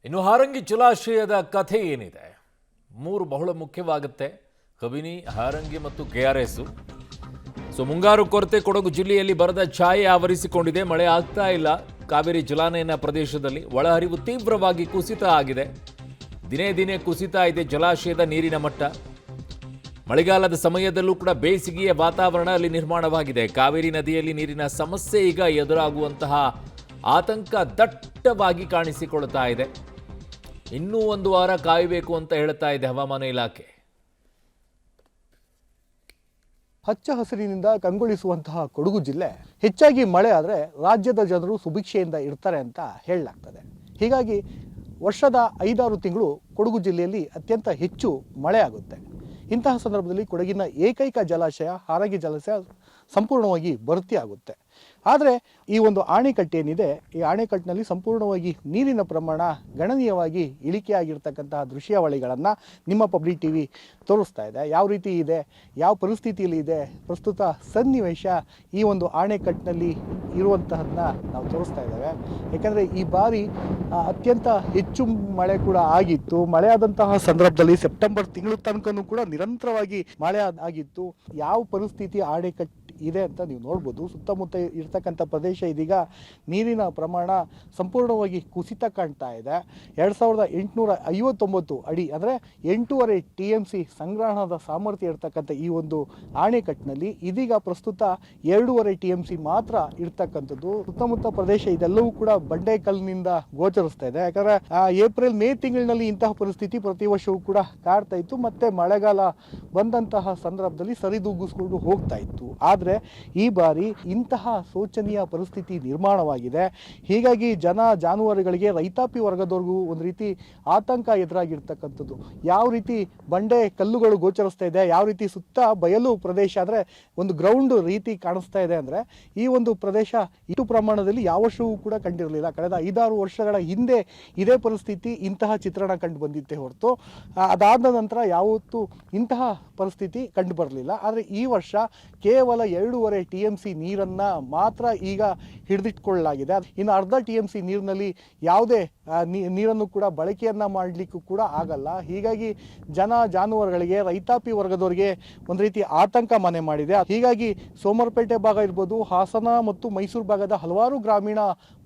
ಇನ್ನು ಹಾರಂಗಿ ಜಲಾಶಯದ ಕಥೆ ಏನಿದೆ? ಮೂರು ಬಹಳ ಮುಖ್ಯವಾಗುತ್ತೆ: ಕಬಿನಿ, ಹಾರಂಗಿ ಮತ್ತು ಕೆಆರ್ಎಸ್. ಮುಂಗಾರು ಕೊರತೆ ಕೊಡಗು ಜಿಲ್ಲೆಯಲ್ಲಿ ಬರದ ಛಾಯೆ ಆವರಿಸಿಕೊಂಡಿದೆ. ಮಳೆ ಆಗ್ತಾ ಇಲ್ಲ. ಕಾವೇರಿ ಜಲಾನಯನ ಪ್ರದೇಶದಲ್ಲಿ ಒಳಹರಿವು ತೀವ್ರವಾಗಿ ಕುಸಿತ ಆಗಿದೆ. ದಿನೇ ದಿನೇ ಕುಸಿತಾ ಇದೆ ಜಲಾಶಯದ ನೀರಿನ ಮಟ್ಟ. ಮಳೆಗಾಲದ ಸಮಯದಲ್ಲೂ ಕೂಡ ಬೇಸಿಗೆಯ ವಾತಾವರಣ ಅಲ್ಲಿ ನಿರ್ಮಾಣವಾಗಿದೆ. ಕಾವೇರಿ ನದಿಯಲ್ಲಿ ನೀರಿನ ಸಮಸ್ಯೆ ಈಗ ಎದುರಾಗುವಂತಹ ಆತಂಕ ದಟ್ಟವಾಗಿ ಕಾಣಿಸಿಕೊಳ್ತಾ ಇದೆ. ಇನ್ನೂ ಒಂದು ವಾರ ಕಾಯಬೇಕು ಅಂತ ಹೇಳ್ತಾ ಇದೆ ಹವಾಮಾನ ಇಲಾಖೆ. ಹಚ್ಚ ಹಸಿರಿನಿಂದ ಕಂಗೊಳಿಸುವಂತಹ ಕೊಡಗು ಜಿಲ್ಲೆ ಹೆಚ್ಚಾಗಿ ಮಳೆ ಆದರೆ ರಾಜ್ಯದ ಜನರು ಸುಭಿಕ್ಷೆಯಿಂದ ಇರ್ತಾರೆ ಅಂತ ಹೇಳಲಾಗ್ತದೆ. ಹೀಗಾಗಿ ವರ್ಷದ 5-6 ತಿಂಗಳು ಕೊಡಗು ಜಿಲ್ಲೆಯಲ್ಲಿ ಅತ್ಯಂತ ಹೆಚ್ಚು ಮಳೆ ಆಗುತ್ತೆ. ಇಂತಹ ಸಂದರ್ಭದಲ್ಲಿ ಕೊಡಗಿನ ಏಕೈಕ ಜಲಾಶಯ ಹಾರಂಗಿ ಜಲಾಶಯ ಸಂಪೂರ್ಣವಾಗಿ ಭರ್ತಿ ಆಗುತ್ತೆ. ಆದರೆ ಈ ಒಂದು ಆಣೆಕಟ್ಟೇನಿದೆ, ಈ ಆಣೆಕಟ್ಟಿನಲ್ಲಿ ಸಂಪೂರ್ಣವಾಗಿ ನೀರಿನ ಪ್ರಮಾಣ ಗಣನೀಯವಾಗಿ ಇಳಿಕೆಯಾಗಿರ್ತಕ್ಕಂತಹ ದೃಶ್ಯಾವಳಿಗಳನ್ನು ನಿಮ್ಮ ಪಬ್ಲಿಕ್ ಟಿವಿ ತೋರಿಸ್ತಾ ಇದೆ. ಯಾವ ರೀತಿ ಇದೆ, ಯಾವ ಪರಿಸ್ಥಿತಿಯಲ್ಲಿ ಇದೆ, ಪ್ರಸ್ತುತ ಸನ್ನಿವೇಶ ಈ ಒಂದು ಆಣೆಕಟ್ಟಿನಲ್ಲಿ ಇರುವಂತಹದನ್ನ ನಾವು ತೋರಿಸ್ತಾ ಇದ್ದೇವೆ. ಯಾಕಂದರೆ ಈ ಬಾರಿ ಅತ್ಯಂತ ಹೆಚ್ಚು ಮಳೆ ಕೂಡ ಆಗಿತ್ತು. ಮಳೆ ಆದಂತಹ ಸಂದರ್ಭದಲ್ಲಿ ಸೆಪ್ಟೆಂಬರ್ ತಿಂಗಳ ತನಕನೂ ಕೂಡ ನಿರಂತರವಾಗಿ ಮಳೆ ಆಗಿತ್ತು. ಯಾವ ಪರಿಸ್ಥಿತಿ ಆಣೆಕಟ್ಟು ಇದೆ ಅಂತ ನೀವು ನೋಡ್ಬೋದು. ಸುತ್ತಮುತ್ತ ಇರ್ತಕ್ಕಂಥ ಪ್ರದೇಶ ಇದೀಗ ನೀರಿನ ಪ್ರಮಾಣ ಸಂಪೂರ್ಣವಾಗಿ ಕುಸಿತ ಕಾಣ್ತಾ ಇದೆ. 2859 ಅಡಿ ಅಂದರೆ 8.5 TMC ಸಂಗ್ರಹಣದ ಸಾಮರ್ಥ್ಯ ಇರ್ತಕ್ಕಂಥ ಈ ಒಂದು ಆಣೆಕಟ್ಟಿನಲ್ಲಿ ಇದೀಗ ಪ್ರಸ್ತುತ 2.5 TMC ಮಾತ್ರ ಇರ್ತಕ್ಕಂಥದ್ದು. ಸುತ್ತಮುತ್ತ ಪ್ರದೇಶ ಇದೆಲ್ಲವೂ ಕೂಡ ಬಂಡೆ ಕಲ್ಲಿನಿಂದ ಗೋಚರಿಸ್ತಾ ಇದೆ. ಯಾಕಂದ್ರೆ ಏಪ್ರಿಲ್ ಮೇ ತಿಂಗಳಿನಲ್ಲಿ ಇಂತಹ ಪರಿಸ್ಥಿತಿ ಪ್ರತಿ ವರ್ಷವೂ ಕೂಡ ಕಾಡ್ತಾ ಇತ್ತು. ಮತ್ತೆ ಮಳೆಗಾಲ ಬಂದಂತಹ ಸಂದರ್ಭದಲ್ಲಿ ಸರಿದೂಗಿಸ್ಕೊಂಡು ಹೋಗ್ತಾ ಇತ್ತು. ಆದರೆ ಈ ಬಾರಿ ಇಂತಹ ಶೋಚನೀಯ ಪರಿಸ್ಥಿತಿ ನಿರ್ಮಾಣವಾಗಿದೆ. ಹೀಗಾಗಿ ಜಾನುವಾರುಗಳಿಗೆ, ರೈತಾಪಿ ವರ್ಗದವರೆಗೂ ಒಂದು ರೀತಿ ಆತಂಕ ಎದುರಾಗಿರ್ತಕ್ಕಂಥದ್ದು. ಯಾವ ರೀತಿ ಬಂಡೆ ಕಲ್ಲುಗಳು ಗೋಚರಿಸ್ತಾ ಇದೆ, ಯಾವ ರೀತಿ ಸುತ್ತ ಬಯಲು ಪ್ರದೇಶ ಅಂದರೆ ಒಂದು ಗ್ರೌಂಡ್ ರೀತಿ ಕಾಣಿಸ್ತಾ ಇದೆ ಅಂದರೆ ಈ ಒಂದು ಪ್ರದೇಶ ಇಷ್ಟು ಪ್ರಮಾಣದಲ್ಲಿ ಯಾವ ವರ್ಷವೂ ಕೂಡ ಕಂಡಿರಲಿಲ್ಲ. ಕಳೆದ 5-6 ವರ್ಷಗಳ ಹಿಂದೆ ಇದೇ ಪರಿಸ್ಥಿತಿ, ಇಂತಹ ಚಿತ್ರಣ ಕಂಡು ಬಂದಿತ್ತೆ ಹೊರತು ಅದಾದ ನಂತರ ಯಾವತ್ತೂ ಇಂತಹ ಪರಿಸ್ಥಿತಿ ಕಂಡು ಬರಲಿಲ್ಲ. ಆದರೆ ಈ ವರ್ಷ ಕೇವಲ 2.5 TMC ನೀರನ್ನು ಮಾತ್ರ ಈಗ ಹಿಡಿದಿಟ್ಕೊಳ್ಳಲಾಗಿದೆ. ಇನ್ನು ಅರ್ಧ TMC ನೀರಿನಲ್ಲಿ ಯಾವುದೇ ನೀರನ್ನು ಕೂಡ ಬಳಕೆಯನ್ನು ಮಾಡಲಿಕ್ಕೂ ಕೂಡ ಆಗಲ್ಲ. ಹೀಗಾಗಿ ಜಾನುವಾರುಗಳಿಗೆ, ರೈತಾಪಿ ವರ್ಗದವರಿಗೆ ಒಂದು ರೀತಿ ಆತಂಕ ಮನೆ ಮಾಡಿದೆ. ಹೀಗಾಗಿ ಸೋಮವಾರಪೇಟೆ ಭಾಗ ಇರ್ಬೋದು, ಹಾಸನ ಮತ್ತು ಮೈಸೂರು ಭಾಗದ ಹಲವಾರು ಗ್ರಾಮೀಣ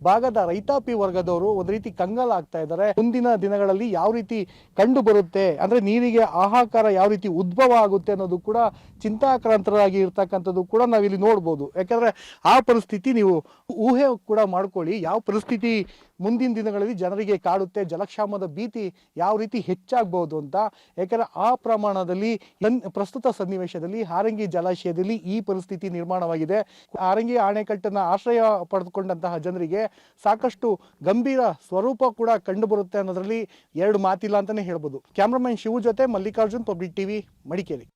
ಭಾಗದ ರೈತಾಪಿ ವರ್ಗದವರು ಒಂದು ರೀತಿ ಕಂಗಾಲಾಗ್ತಾ ಇದ್ದಾರೆ. ಮುಂದಿನ ದಿನಗಳಲ್ಲಿ ಯಾವ ರೀತಿ ಕಂಡು ಬರುತ್ತೆ ಅಂದರೆ ನೀರಿಗೆ ಹಾಹಾಕಾರ ಯಾವ ರೀತಿ ಉದ್ಭವ ಆಗುತ್ತೆ ಅನ್ನೋದು ಕೂಡ ಚಿಂತಾಕ್ರಾಂತರಾಗಿ ಇರ್ತಕ್ಕಂಥದ್ದು ಕೂಡ ನಾವಿಲ್ಲಿ ನೋಡ್ಬೋದು. ಯಾಕಂದ್ರೆ ಆ ಪರಿಸ್ಥಿತಿ ನೀವು ಊಹೆ ಕೂಡ ಮಾಡ್ಕೊಳ್ಳಿ, ಯಾವ ಪರಿಸ್ಥಿತಿ ಮುಂದಿನ ದಿನಗಳಲ್ಲಿ ಜನರಿಗೆ ಕಾಡುತ್ತೆ, ಜಲಕ್ಷಾಮದ ಭೀತಿ ಯಾವ ರೀತಿ ಹೆಚ್ಚಾಗಬಹುದು ಅಂತ. ಯಾಕಂದ್ರೆ ಆ ಪ್ರಮಾಣದಲ್ಲಿ ಪ್ರಸ್ತುತ ಸನ್ನಿವೇಶದಲ್ಲಿ ಹಾರಂಗಿ ಜಲಾಶಯದಲ್ಲಿ ಈ ಪರಿಸ್ಥಿತಿ ನಿರ್ಮಾಣವಾಗಿದೆ. ಹಾರಂಗಿ ಅಣೆಕಟ್ಟನ್ನು ಆಶ್ರಯ ಪಡೆದುಕೊಂಡಂತಹ ಜನರಿಗೆ ಸಾಕಷ್ಟು ಗಂಭೀರ ಸ್ವರೂಪ ಕೂಡ ಕಂಡು ಬರುತ್ತೆ ಅನ್ನೋದ್ರಲ್ಲಿ ಎರಡು ಮಾತಿಲ್ಲ ಅಂತಾನೆ ಹೇಳ್ಬೋದು. ಕ್ಯಾಮ್ರಾಮನ್ ಶಿವು ಜೊತೆ ಮಲ್ಲಿಕಾರ್ಜುನ್, ಪಬ್ಲಿಕ್ ಟಿವಿ, ಮಡಿಕೇರಿ.